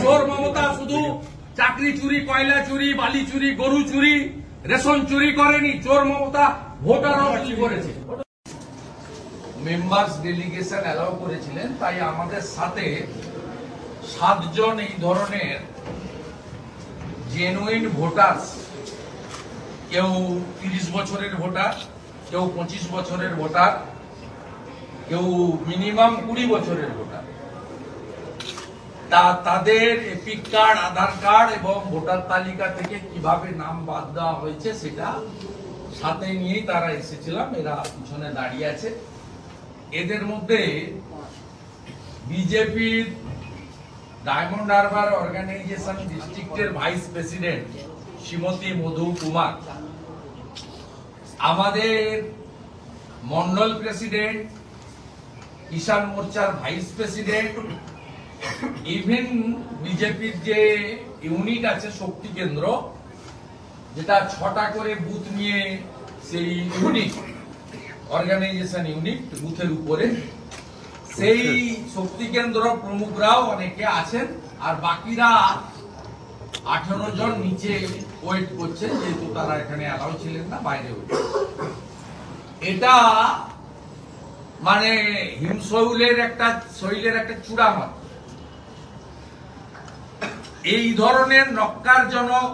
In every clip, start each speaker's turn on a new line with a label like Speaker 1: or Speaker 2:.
Speaker 1: চোর মমতা শুধু চাকরি চুরি, কয়লা চুরি, বালি চুরি, গরু চুরি, রেশন চুরি করেনি, চোর মমতা ভোটারও চুরি করেছে। মেম্বার্স ডেলিগেশন অ্যালাউ করেছিলেন, তাই আমাদের সাথে 7 জন এই ধরনের জেনুইন ভোটার, কেউ 30 বছরের ভোটার, কেউ 25 বছরের ভোটার, কেউ মিনিমাম 20 বছরের ভোটার, তাদের এপিক কার্ড, আধার কার্ড এবং ভোটার তালিকা থেকে কিভাবে নাম বাদ দেওয়া হয়েছে সেটা সাথে নিয়েই তারা এসেছিলাম। এরা পিছনে দাঁড়িয়ে আছে। এদের মধ্যে বিজেপির ডায়মন্ড হারবার অর্গানাইজেশন ডিস্ট্রিক্টের ভাইস প্রেসিডেন্ট শ্রীমতী মধু কুমার, আমাদের মন্ডল প্রেসিডেন্ট, কিষাণ মোর্চার ভাইস প্রেসিডেন্ট, ইভেন বিজেপির যে ইউনিট আছে শক্তি কেন্দ্র, যেটা 6টা করে বুথ নিয়ে সেই ইউনিট, অর্গানাইজেশন ইউনিট বুথের উপরে, সেই শক্তি কেন্দ্র প্রমুখরাও অনেকে আছেন। আর বাকিরা 18 জন নিচে ওয়েট করছে, যেহেতু তারা এখানে অ্যালাউ ছিলেন না, বাইরে ওয়েট। এটা মানে হিমশৈলের একটা চূড়ামাত্র। এই ধরনের নক্কারজনক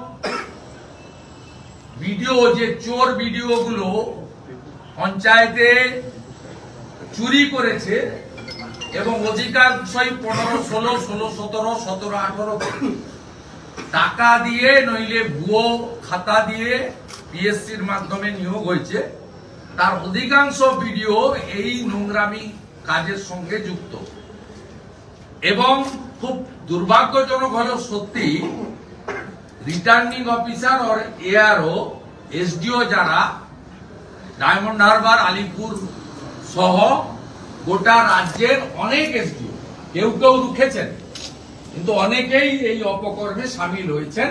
Speaker 1: ভিডিও, যে চোর ভিডিওগুলো পঞ্চায়েতে চুরি করেছে এবং অধিকাংশই 15, 16, 16, 17, 17, 18 টাকা দিয়ে নইলে ভুয়ো খাতা দিয়ে পিএসসির মাধ্যমে নিয়োগ হয়েছে, তার অধিকাংশ ভিডিও এই নোংরামি কাজের সঙ্গে যুক্ত। এবং খুব দুর্ভাগ্যজনক হলেও সত্যি, রিটার্নিং অফিসার আর এআরও, এসডিও যারা ডায়মন্ড হারবার, আলিপুর সহ গোটা রাজ্যের অনেক এসডিও, কেউ কেউ রুখেছেন, কিন্তু অনেকেই এই অপকর্মে সামিল হয়েছেন।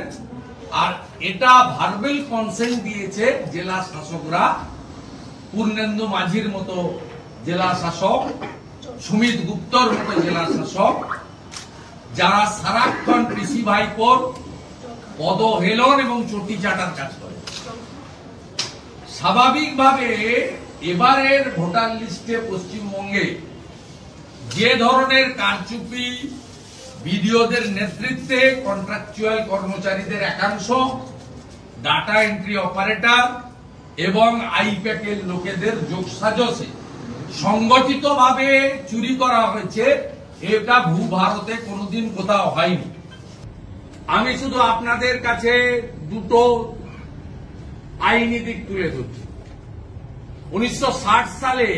Speaker 1: আর এটা ভার্বেল কনসেন্ট দিয়েছে জেলা শাসকরা, পূর্ণেন্দু মাঝির মতো জেলা শাসক, সুমিত গুপ্তর মতো জেলা শাসক, যারা সারাক্ষণ পিসি ভাইপোর পদহেলন এবং চটি চাটার কাজ করে। স্বাভাবিকভাবে এবারের ভোটার লিস্টে পশ্চিমবঙ্গে যে ধরনের কারচুপি, বিডিওদের নেতৃত্বে কন্ট্রাকচুয়াল কর্মচারীদের একাংশ, ডাটা এন্ট্রি অপারেটর এবং আইপ্যাকের লোকেদের যোগসাজশে সংগঠিতভাবে চুরি করা হয়েছে, এটা ভূভারতে কোনোদিন কোথাও হয়নি। আমি শুধু আপনাদের কাছে দুটো আইনি দিক তুলে ধরছি। 1960 সালে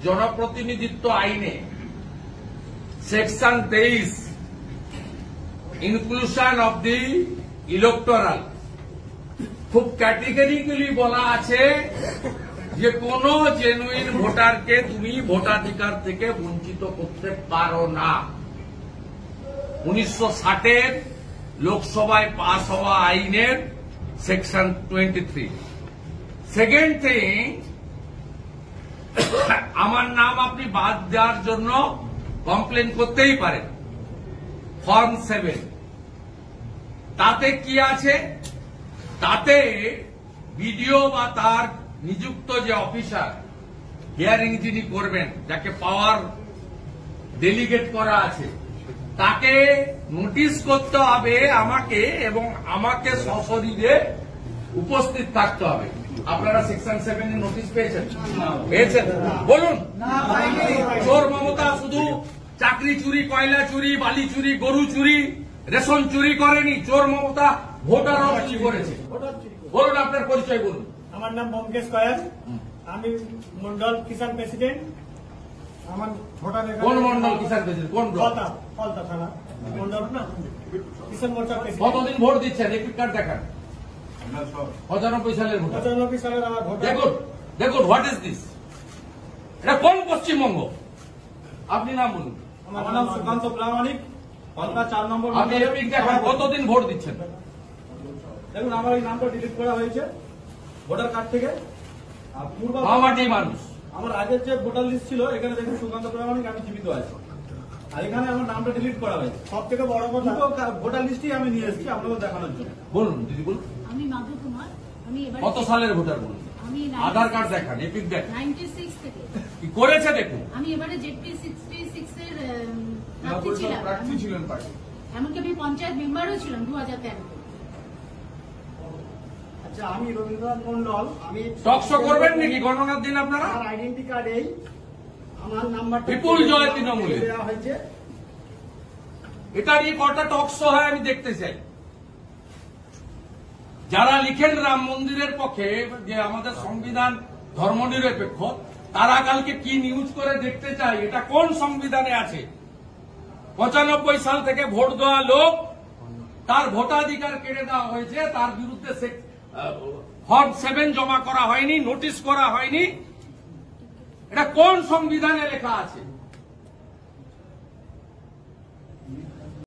Speaker 1: জনপ্রতিনিধিত্ব আইনে section 23 inclusion of the electoral খুব ক্যাটেগরিক্যালি বলা আছে যে কোন জেনুইন ভোটারকে তুমি ভোটাধিকার থেকে বঞ্চিত করতে পারো না। 1960-এর লোকসভায় পাস হওয়া আইনের সেকশন 23। সেকেন্ড থিং, আমার নাম আপনি বাদ দেওয়ার জন্য কমপ্লেন করতেই পারেন, ফর্ম 7। তাতে কি আছে? তাতে বিডিও বা তার নিযুক্ত যে অফিসার, হিয়ারিং যিনি করবেন, যাকে পাওয়ার ডেলিগেট করা আছে, তাকে নোটিশ করতে হবে আমাকে, এবং আমাকে সশরীরে উপস্থিত থাকতে হবে। আপনারা সেকশন 7 এর নোটিশ পেয়েছেন? বলুন। চোর মমতা শুধু চাকরি চুরি, কয়লা চুরি, বালি চুরি, গরু চুরি, রেশন চুরি করেনি, চোর মমতা ভোটারও চুরি করেছে। বলুন, আপনার পরিচয় বলুন।
Speaker 2: আমার নাম বমকেশ কয়াল, আমি মন্ডল কিষাণ প্রেসিডেন্ট। আমার ভোটার
Speaker 1: কোন মন্ডল কিষাণ প্রেসিডেন্ট? কোন
Speaker 2: ফলতা থানা মন্ডল না, কিষাণ মোর্চার প্রেসিডেন্ট।
Speaker 1: কতদিন ভোট দিচ্ছেন? এপিক কার্ড দেখান। 95 সালের ভোট।
Speaker 2: 95 সালের আমার ভোট।
Speaker 1: দেখুন, হোয়াট ইজ দিস? এটা কোন পশ্চিমবঙ্গ? আপনি নাম বলুন।
Speaker 2: আমার নাম সুকান্ত প্রামাণিক, ফলতা 4 নম্বর।
Speaker 1: আপনি এপিক দেখান, কতদিন ভোট দিচ্ছেন?
Speaker 2: দেখুন, আমার এই নামটা ডিলিট করা হয়েছে ভোটার কার্ড থেকে।
Speaker 1: মামাটি মানুষ।
Speaker 2: আমার আগের যে ভোটার লিস্ট ছিল, এখানে দেখুন সুকান্ত প্রামাণিক, আমি জীবিত আছি।
Speaker 3: আর এখানে আমার নামটা ডিলিট করা হয়েছে।
Speaker 2: সব থেকে বড় কথা,
Speaker 3: দুটো ভোটার লিস্টই আমি নিয়ে এসেছি আপনাকে দেখানোর জন্য।
Speaker 1: বলুন দিদি বলুন,
Speaker 4: আমি মাধু কুমার, আমি এবার
Speaker 1: কত সালের ভোটার বলুন?
Speaker 4: আমি
Speaker 1: আধার কার্ড দেখান, এপিক দেখান,
Speaker 4: 96 থেকে
Speaker 1: কি করেছে দেখুন।
Speaker 4: আমি এবারে জেডপি 66 এর প্রার্থী ছিলাম। এমনকি আমি পঞ্চায়েত মেম্বারও ছিলাম 2013 তে।
Speaker 2: আচ্ছা আমি রবীন্দ্রনাথ মন্ডল, আমি
Speaker 1: টকশো করবেন নাকি গণনার দিন আপনারা?
Speaker 2: আমার আইডেন্টি কার্ড এই, আমার নাম্বারটা
Speaker 1: বিপুল জয় তৃণমূলে।
Speaker 2: দেওয়া হয়েছে।
Speaker 1: এটা নিয়ে কটা টকশো হয় আমি দেখতে চাই। যারা লিখেন রাম মন্দিরের পক্ষে যে আমাদের সংবিধান ধর্মনিরপেক্ষ, তারা কালকে কি নিউজ করে দেখতে চাই এটা কোন সংবিধানে আছে। 95 সাল থেকে ভোট দেওয়া লোক, তার ভোটাধিকার কেড়ে দেওয়া হয়েছে, তার বিরুদ্ধে ফর্ম 7 জমা করা হয়নি, নোটিশ করা হয়নি। এটা কোন সংবিধানে লেখা আছে?